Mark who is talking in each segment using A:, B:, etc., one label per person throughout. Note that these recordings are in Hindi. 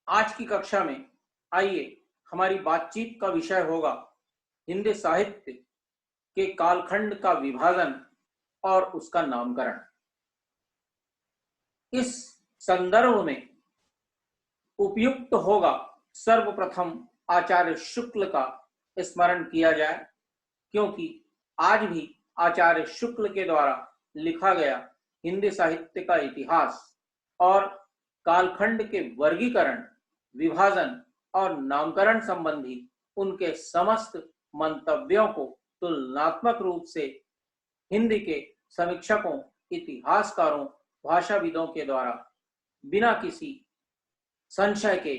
A: आज की कक्षा में आइए हमारी बातचीत का विषय होगा हिंदी साहित्य के कालखंड का विभाजन और उसका नामकरण। इस संदर्भ में उपयुक्त होगा सर्वप्रथम आचार्य शुक्ल का स्मरण किया जाए, क्योंकि आज भी आचार्य शुक्ल के द्वारा लिखा गया हिंदी साहित्य का इतिहास और कालखंड के वर्गीकरण, विभाजन और नामकरण संबंधी उनके समस्त मंतव्यों को तुलनात्मक रूप से हिंदी के समीक्षकों, इतिहासकारों, भाषाविदों के द्वारा बिना किसी संशय के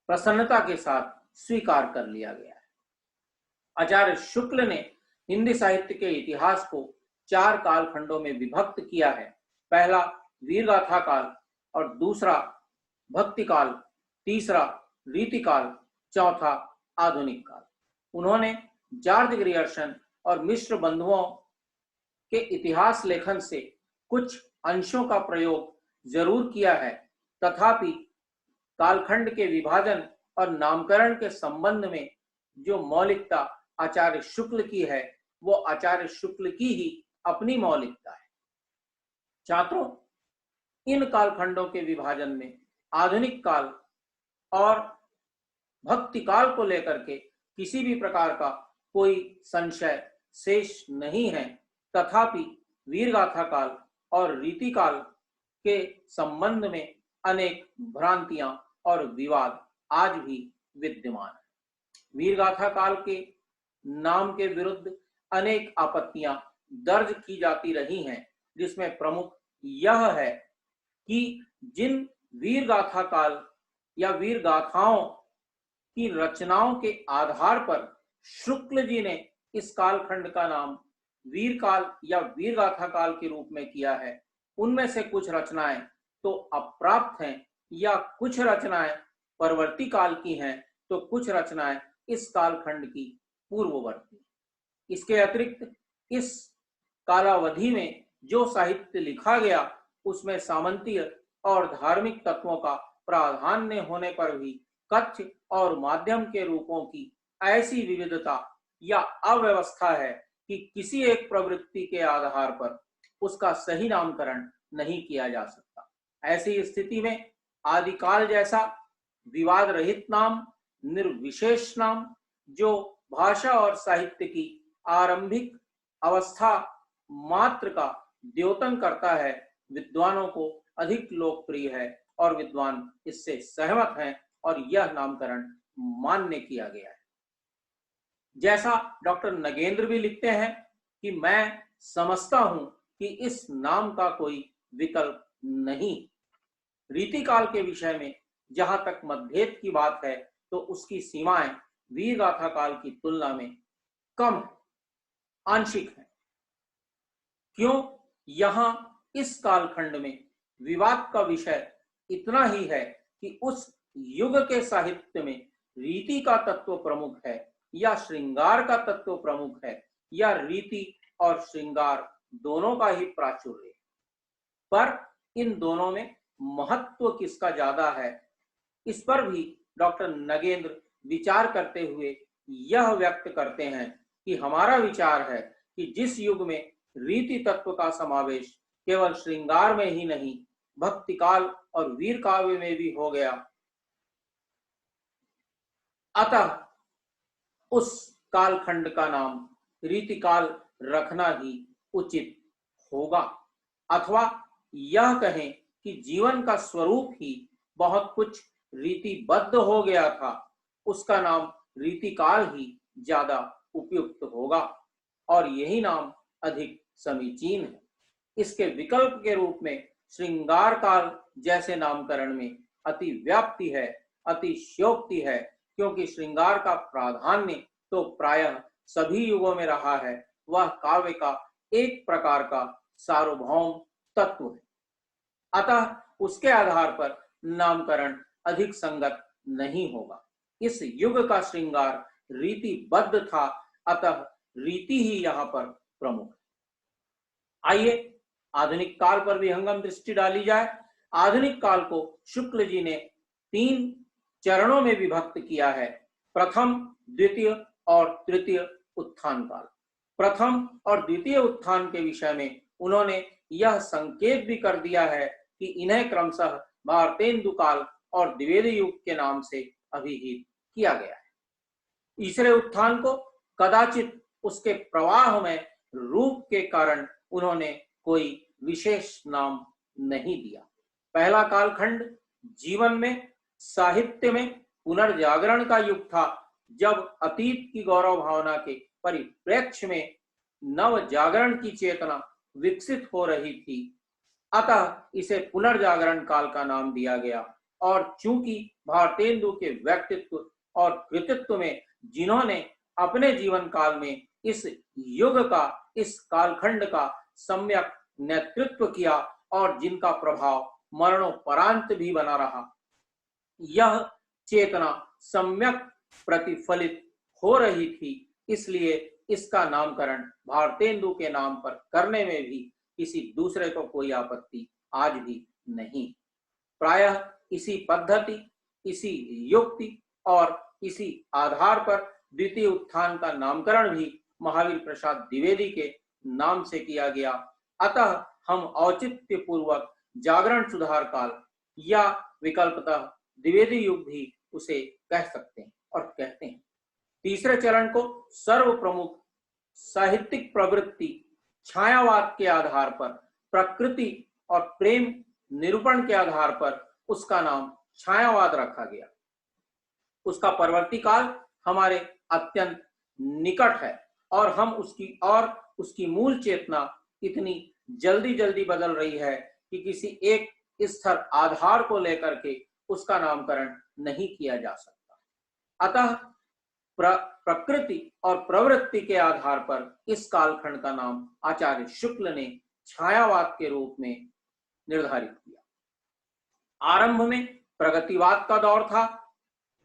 A: प्रसन्नता के साथ स्वीकार कर लिया गया है। आचार्य शुक्ल ने हिंदी साहित्य के इतिहास को 4 कालखंडों में विभक्त किया है। पहला वीरगाथा काल और दूसरा भक्ति काल, तीसरा रीति काल, चौथा आधुनिक काल। उन्होंने जॉर्ज ग्रियर्सन और मिश्र बंधुओं के इतिहास लेखन से कुछ अंशों का प्रयोग जरूर किया है, तथापि कालखंड के विभाजन और नामकरण के संबंध में जो मौलिकता आचार्य शुक्ल की है, वो आचार्य शुक्ल की ही अपनी मौलिकता है। छात्रों, इन कालखंडों के विभाजन में आधुनिक काल और भक्ति काल को लेकर के किसी भी प्रकार का कोई संशय शेष नहीं है, तथापि वीरगाथा काल और रीति काल के संबंध में अनेक भ्रांतियां और विवाद आज भी विद्यमान है। वीरगाथा काल के नाम के विरुद्ध अनेक आपत्तियां दर्ज की जाती रही हैं, जिसमें प्रमुख यह है कि जिन वीरगाथा काल या वीर गाथाओं की रचनाओं के आधार पर शुक्ल जी ने इस कालखंड का नाम वीर काल या वीर गाथा काल के रूप में किया है, उनमें से कुछ रचनाएं तो अप्राप्त हैं या कुछ रचनाएं परवर्ती काल की हैं, तो कुछ रचनाएं इस कालखंड की पूर्ववर्ती। इसके अतिरिक्त इस कालावधि में जो साहित्य लिखा गया उसमें सामंतीय और धार्मिक तत्वों का प्राधान्य होने पर भी कथ्य और माध्यम के रूपों की ऐसी विविधता या अव्यवस्था है कि किसी एक प्रवृत्ति के आधार पर उसका सही नामकरण नहीं किया जा सकता। ऐसी स्थिति में आदिकाल जैसा विवाद रहित नाम, निर्विशेष नाम, जो भाषा और साहित्य की आरंभिक अवस्था मात्र का द्योतन करता है, विद्वानों को अधिक लोकप्रिय है और विद्वान इससे सहमत हैं और यह नामकरण मान्य किया गया है। जैसा डॉक्टर नगेंद्र भी लिखते हैं कि मैं समझता हूं कि इस नाम का कोई विकल्प नहीं। रीतिकाल के विषय में जहां तक मतभेद की बात है, तो उसकी सीमाएं वीरगाथा काल की तुलना में कम आंशिक है। क्यों? यहां इस कालखंड में विवाद का विषय इतना ही है कि उस युग के साहित्य में रीति का तत्व प्रमुख है या श्रृंगार का तत्व प्रमुख है, या रीति और श्रृंगार दोनों का ही प्राचुर्य, पर इन दोनों में महत्व किसका ज्यादा है, इस पर भी डॉक्टर नगेंद्र विचार करते हुए यह व्यक्त करते हैं कि हमारा विचार है कि जिस युग में रीति तत्व का समावेश केवल श्रृंगार में ही नहीं, भक्ति काल और वीर काव्य में भी हो गया, अतः उस कालखंड का नाम रीतिकाल रखना ही उचित होगा। अथवा यह कहें कि जीवन का स्वरूप ही बहुत कुछ रीतिबद्ध हो गया था, उसका नाम रीतिकाल ही ज्यादा उपयुक्त होगा और यही नाम अधिक समीचीन है। इसके विकल्प के रूप में श्रृंगार काल जैसे नामकरण में अति व्याप्ति है, अतिशयोक्ति है, क्योंकि श्रृंगार का प्राधान्य तो प्रायः सभी युगों में रहा है, वह काव्य का एक प्रकार का सार्वभौम तत्व है। अतः उसके आधार पर नामकरण अधिक संगत नहीं होगा। इस युग का श्रृंगार रीतिबद्ध था, अतः रीति ही यहाँ पर प्रमुख है। आइए आधुनिक काल पर भी हंगम दृष्टि डाली जाए। आधुनिक काल को शुक्ल जी ने 3 चरणों में विभक्त किया है, प्रथम, द्वितीय और तृतीय उत्थान काल। प्रथम और द्वितीय उत्थान के विषय में उन्होंने यह संकेत भी कर दिया है कि इन्हें क्रमशः भारतेंदु काल और द्विवेदी युग के नाम से अभिहित किया गया है। तीसरे उत्थान को कदाचित उसके प्रवाह में रूप के कारण उन्होंने कोई विशेष नाम नहीं दिया। पहला कालखंड जीवन में, साहित्य में पुनर्जागरण का युग था, जब अतीत की गौरव भावना के परिप्रेक्ष्य में नव जागरण की चेतना विकसित हो रही थी, अतः इसे पुनर्जागरण काल का नाम दिया गया। और चूंकि भारतेंदु के व्यक्तित्व और कृतित्व में जिन्होंने अपने जीवन काल में इस युग का, इस कालखंड का सम्यक नेतृत्व किया और जिनका प्रभाव मरणोपरांत भी बना रहा, यह चेतना सम्यक प्रतिफलित हो रही थी, इसलिए इसका नामकरण भारतेंदु के नाम पर करने में भी किसी दूसरे को कोई आपत्ति आज भी नहीं। प्रायः इसी पद्धति, इसी युक्ति और इसी आधार पर द्वितीय उत्थान का नामकरण भी महावीर प्रसाद द्विवेदी के नाम से किया गया। अतः हम औचित्य पूर्वक जागरण सुधार काल या विकल्पतः द्विवेदी युग भी उसे कह सकते हैं और कहते हैं। तीसरे चरण को सर्व प्रमुख साहित्यिक प्रवृत्ति छायावाद के आधार पर, प्रकृति और प्रेम निरूपण के आधार पर उसका नाम छायावाद रखा गया। उसका परवर्ती काल हमारे अत्यंत निकट है और हम उसकी मूल चेतना इतनी जल्दी जल्दी बदल रही है कि किसी एक स्थिर आधार को लेकर के उसका नामकरण नहीं किया जा सकता। अतः प्रकृति और प्रवृत्ति के आधार पर इस कालखंड का नाम आचार्य शुक्ल ने छायावाद के रूप में निर्धारित किया। आरंभ में प्रगतिवाद का दौर था,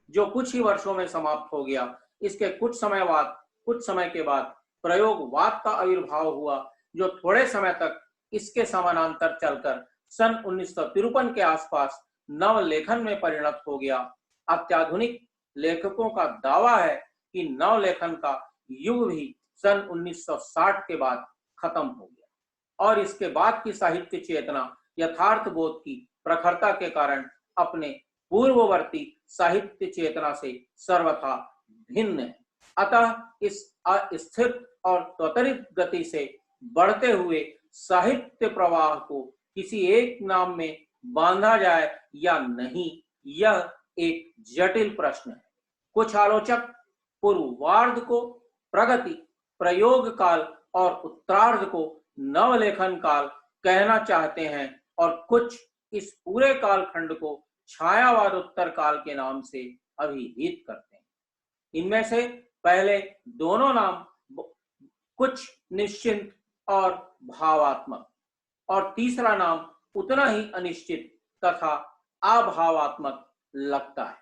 A: जो कुछ ही वर्षों में समाप्त हो गया। इसके कुछ समय के बाद प्रयोगवाद का आविर्भाव हुआ, जो थोड़े समय तक इसके समानांतर चलकर सन 1953 के आसपास नवलेखन में परिणत हो गया। अत्याधुनिक लेखकों का दावा है कि नवलेखन का युग भी सन 1960 के बाद खत्म हो गया और इसके बाद की साहित्य चेतना यथार्थ बोध की प्रखरता के कारण अपने पूर्ववर्ती साहित्य चेतना से सर्वथा भिन्न है। अतः इस अस्थिर और त्वरित गति से बढ़ते हुए साहित्य प्रवाह को किसी एक नाम में बांधा जाए या नहीं, यह एक जटिल प्रश्न है। कुछ आलोचक पूर्वार्ध को प्रगति, प्रयोग काल और उत्तरार्ध को नवलेखन काल कहना चाहते हैं और कुछ इस पूरे कालखंड को छायावाद उत्तर काल के नाम से अभिहित करते हैं। इनमें से पहले दोनों नाम कुछ निश्चिंत और भावात्मक और तीसरा नाम उतना ही अनिश्चित तथा अभावात्मक लगता है।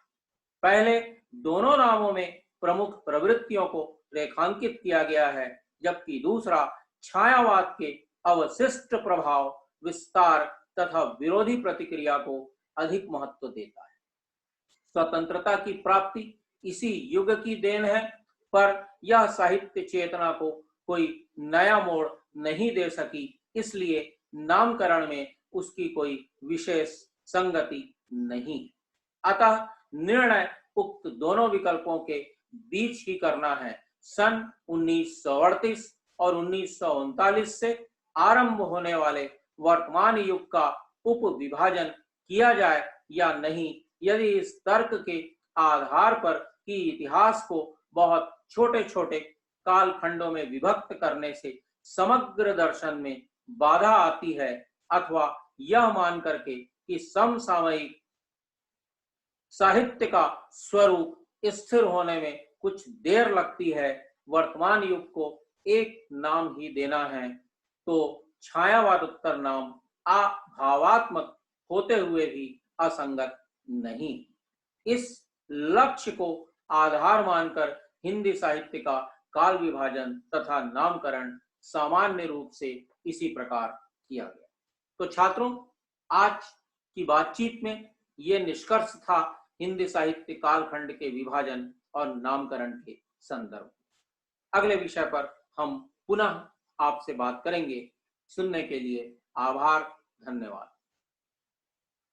A: पहले दोनों नामों में प्रमुख प्रवृत्तियों को रेखांकित किया गया है, जबकि दूसरा छायावाद के अवशिष्ट प्रभाव, विस्तार तथा विरोधी प्रतिक्रिया को अधिक महत्व देता है। स्वतंत्रता की प्राप्ति इसी युग की देन है, पर यह साहित्य चेतना को कोई नया मोड़ नहीं दे सकी, इसलिए नामकरण में उसकी कोई विशेष संगति नहीं। अतः निर्णय उक्त दोनों विकल्पों के बीच ही करना है। सन 1938 और 1939 से आरंभ होने वाले वर्तमान युग का उपविभाजन किया जाए या नहीं, यदि इस तर्क के आधार पर कि इतिहास को बहुत छोटे छोटे कालखंडों में विभक्त करने से समग्र दर्शन में बाधा आती है, अथवा यह मान करके कि समसामयिक साहित्य का स्वरूप स्थिर होने में कुछ देर लगती है, वर्तमान युग को एक नाम ही देना है, तो छायावाद उत्तर नाम अभावात्मक होते हुए भी असंगत नहीं। इस लक्ष्य को आधार मानकर हिंदी साहित्य का काल विभाजन तथा नामकरण सामान्य रूप से इसी प्रकार किया गया। तो छात्रों, आज की बातचीत में ये निष्कर्ष था हिंदी साहित्य कालखंड के विभाजन और नामकरण के संदर्भ। अगले विषय पर हम पुनः आपसे बात करेंगे। सुनने के लिए आभार, धन्यवाद।